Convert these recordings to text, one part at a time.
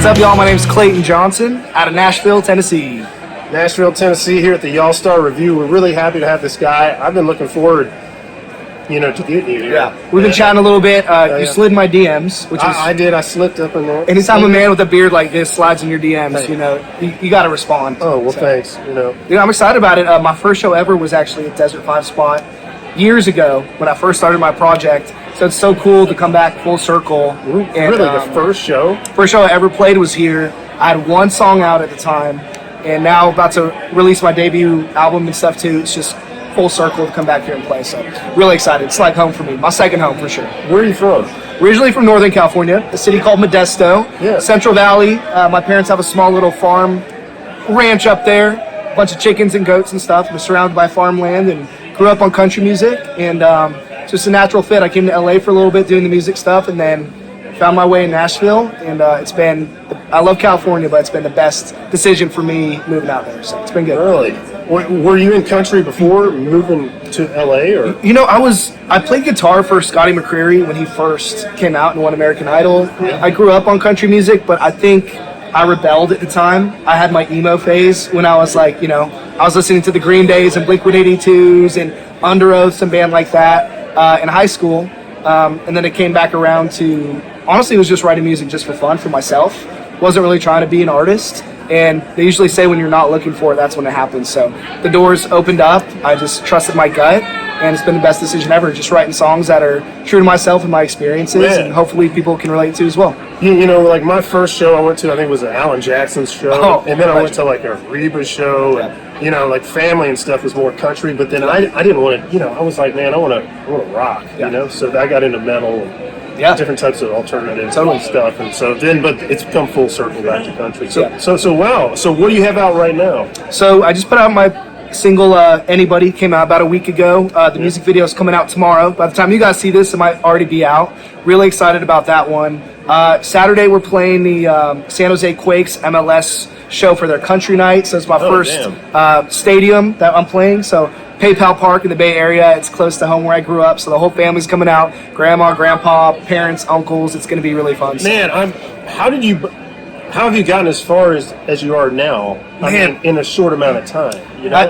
What's up, y'all? My name is Clayton Johnson out of Nashville, Tennessee. Nashville, Tennessee, here at the Y'all Star Revue. We're really happy to have this guy. I've been looking forward, to get you here. Yeah, we've been chatting a little bit. You slid in my DMs, which is I did. I slipped up in there. anytime a man with a beard like this slides in your DMs, you got to respond. Oh well, thanks. I'm excited about it. My first show ever was actually at Desert 5 Spot years ago when I first started my project. So it's so cool to come back full circle. And, really, the first show? First show I ever played was here. I had one song out at the time, and now about to release my debut album and stuff too. It's just full circle to come back here and play. So really excited. It's like home for me. My second home for sure. Where are you from? Originally from Northern California, a city called Modesto, Central Valley. My parents have a small little farm ranch up there, a bunch of chickens and goats and stuff. I'm surrounded by farmland and grew up on country music, and just a natural fit. I came to LA for a little bit doing the music stuff, and then found my way in Nashville, and I love California, but it's been the best decision for me moving out there, so it's been good. Really? Were you in country before moving to LA, or? I played guitar for Scotty McCreery when he first came out and won American Idol. I grew up on country music, but I think I rebelled at the time. I had my emo phase when I was I was listening to the Green Days and Blink-182s and Under Oath, some band like that in high school. And then it came back around to, honestly, it was just writing music just for fun for myself. Wasn't really trying to be an artist. And they usually say when you're not looking for it, that's when it happens. So the doors opened up. I just trusted my gut, and it's been the best decision ever. Just writing songs that are true to myself and my experiences, and hopefully people can relate to as well. Like my first show I went to, I think it was an Alan Jackson's show, and then I went to like a Reba show, and like family and stuff was more country. But then I didn't want to, I was like, man, I want to rock, So I got into metal and different types of alternative stuff, and but it's come full circle back to country. So wow. So what do you have out right now? So I just put out my single Anybody, came out about a week ago. The music video is coming out tomorrow. By the time you guys see this, it might already be out. Really excited about that one. Saturday we're playing the San Jose Quakes MLS show for their country night. So it's my first stadium that I'm playing. So PayPal Park in the Bay Area. It's close to home where I grew up. So the whole family's coming out. Grandma, grandpa, parents, uncles. It's going to be really fun. Man, how have you gotten as far as you are now? In a short amount of time.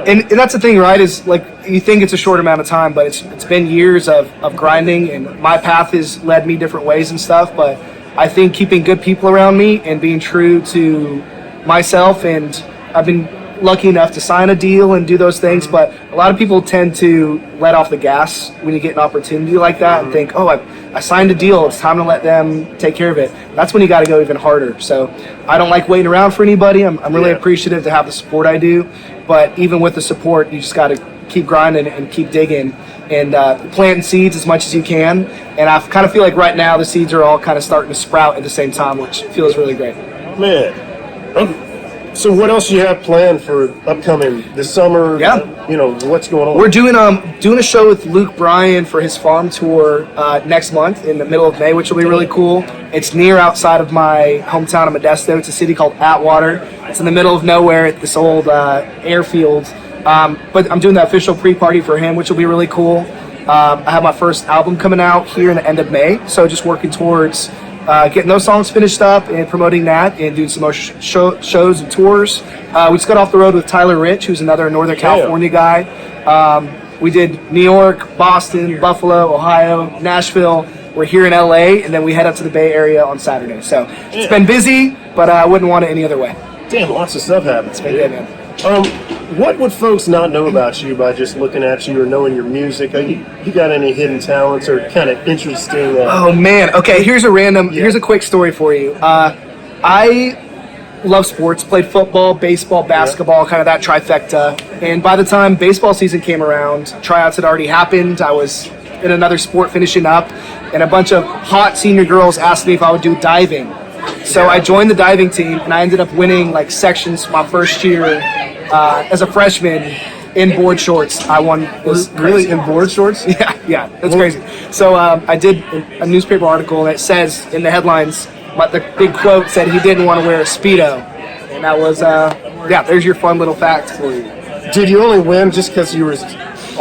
And that's the thing, right? Is like you think it's a short amount of time, but it's been years of grinding, and my path has led me different ways and stuff. But I think keeping good people around me and being true to myself, and I've been lucky enough to sign a deal and do those things, but a lot of people tend to let off the gas when you get an opportunity like that and think, I signed a deal, it's time to let them take care of it. That's when you got to go even harder. So I don't like waiting around for anybody. I'm really appreciative to have the support I do, but even with the support, you just got to keep grinding and keep digging and planting seeds as much as you can. And I kind of feel like right now the seeds are all kind of starting to sprout at the same time, which feels really great. Man. So what else do you have planned for upcoming this summer? What's going on? We're doing a show with Luke Bryan for his farm tour next month in the middle of May, which will be really cool. It's near outside of my hometown of Modesto. It's a city called Atwater. It's in the middle of nowhere at this old airfield. But I'm doing the official pre-party for him, which will be really cool. I have my first album coming out here in the end of May, so just working towards getting those songs finished up and promoting that and doing some more shows and tours. We just got off the road with Tyler Rich, who's another Northern California guy. We did New York, Boston, Buffalo, Ohio, Nashville. We're here in LA, and then we head up to the Bay Area on Saturday. So it's been busy, but I wouldn't want it any other way. Damn, lots of stuff happens. It's been good, man. What would folks not know about you by just looking at you or knowing your music? You got any hidden talents or kind of interesting? Oh man, okay. Here's a quick story for you. I love sports. Played football, baseball, basketball, kind of that trifecta. And by the time baseball season came around, tryouts had already happened. I was in another sport finishing up, and a bunch of hot senior girls asked me if I would do diving. So I joined the diving team, and I ended up winning like sections my first year as a freshman in board shorts. I won. Really in board shorts? Yeah, that's crazy. So I did a newspaper article, and it says in the headlines, but the big quote said he didn't want to wear a Speedo, and that was there's your fun little fact for you. Did you only win just because you were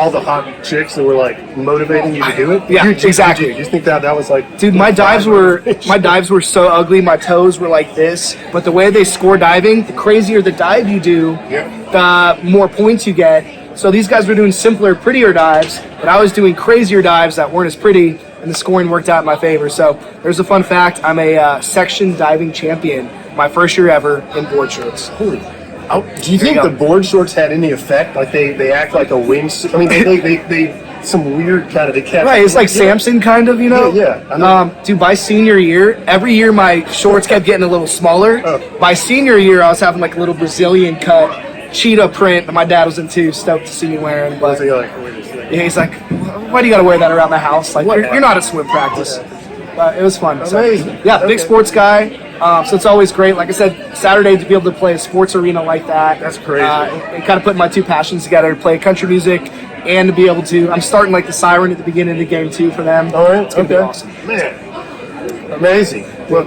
all the hot chicks that were like motivating you to do it? Yeah, exactly. You think that was like, dude, my dives were so ugly. My toes were like this. But the way they score diving, the crazier the dive you do, the more points you get. So these guys were doing simpler, prettier dives, but I was doing crazier dives that weren't as pretty, and the scoring worked out in my favor. So there's a fun fact: I'm a section diving champion. My first year ever in board shorts. Holy. Oh, do you think the board shorts had any effect? Like they act like a wingsuit? I mean, they some weird kind of, they kept... Right, it's like Samson kind of, you know? Yeah, I know. Dude, by senior year, every year my shorts kept getting a little smaller. By senior year, I was having like a little Brazilian cut, cheetah print, and my dad wasn't too stoked to see me wearing. But was he like, wait a second? yeah, he's like, why do you got to wear that around the house? Like, you're not at swim practice. But it was fun. Amazing. So, yeah, big sports guy. So it's always great. Like I said, Saturday to be able to play a sports arena like that. That's crazy. And kind of putting my two passions together, to play country music and to be able to, I'm starting like the siren at the beginning of the game too for them. All right. It's going to be awesome. Man, amazing. Well,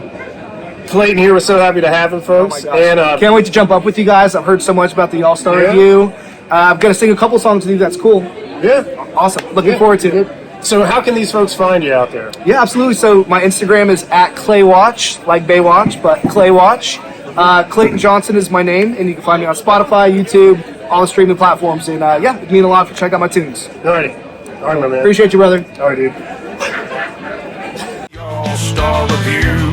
Clayton here, we're so happy to have him, folks. And can't wait to jump up with you guys. I've heard so much about the Y'all Star Revue. I'm going to sing a couple songs with you. That's cool. Yeah. Awesome. Looking forward to it. So how can these folks find you out there? Yeah, absolutely. So my Instagram is @ClayWatch, like Baywatch, but ClayWatch. Clayton Johnson is my name, and you can find me on Spotify, YouTube, all the streaming platforms. And yeah, it means a lot if you check out my tunes. All right, my man. Appreciate you, brother. All right, dude. Y'all Star Revue.